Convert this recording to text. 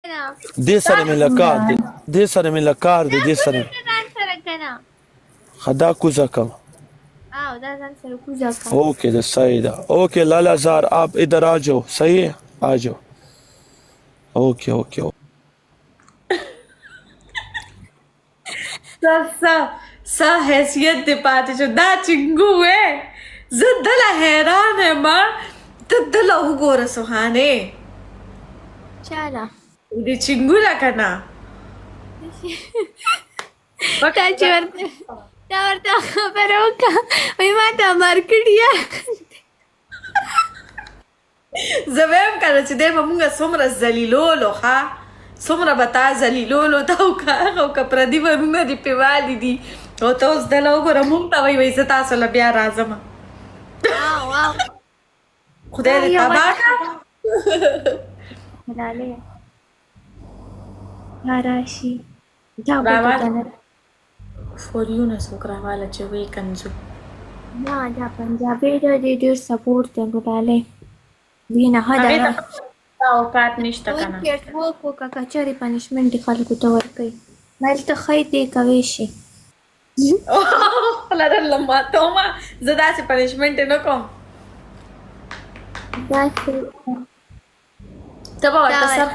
دې سره مې لکار دی دې سره مې لکار دی دې سره خدا کوزا کم اوکے ده صحیح ده اوکے لالا زار آپ ادھر آ جاؤ صحیح ہے آ جاؤ اوکے اوکے सा हैसियत दे पाते जो दा चिंगू है जदला हैरान है मां तदला उगोर सुहाने چاله दे चिंगू ला कना تا چې ورته خبره وکړه وایي ما ته مارکېټ یاد زبم کنه چې دې مونږه څومره ذلیلولو ها څومره به تا ذلیلولو دا وکړه او که پردي ورونه دې پې والي دي او ته اوس دله وګوره مونږ ته وایي زه تاسو له بیا راځم خدای دې تباه ملالۍ یا راشي دا فوریونه څوک راواله چې وایي کنځو نه دا پنجابي ډېر سپورټ دی ملالۍ وینه ښه ده اوقات نشته کنه وکړو که کچرې پنشمنټ دې خلکو ته ورکوي هلته ښی دی کوی شي لرله ماتومه زه داسې پنشمنټ یې نه کوم داسې ته به ورته سر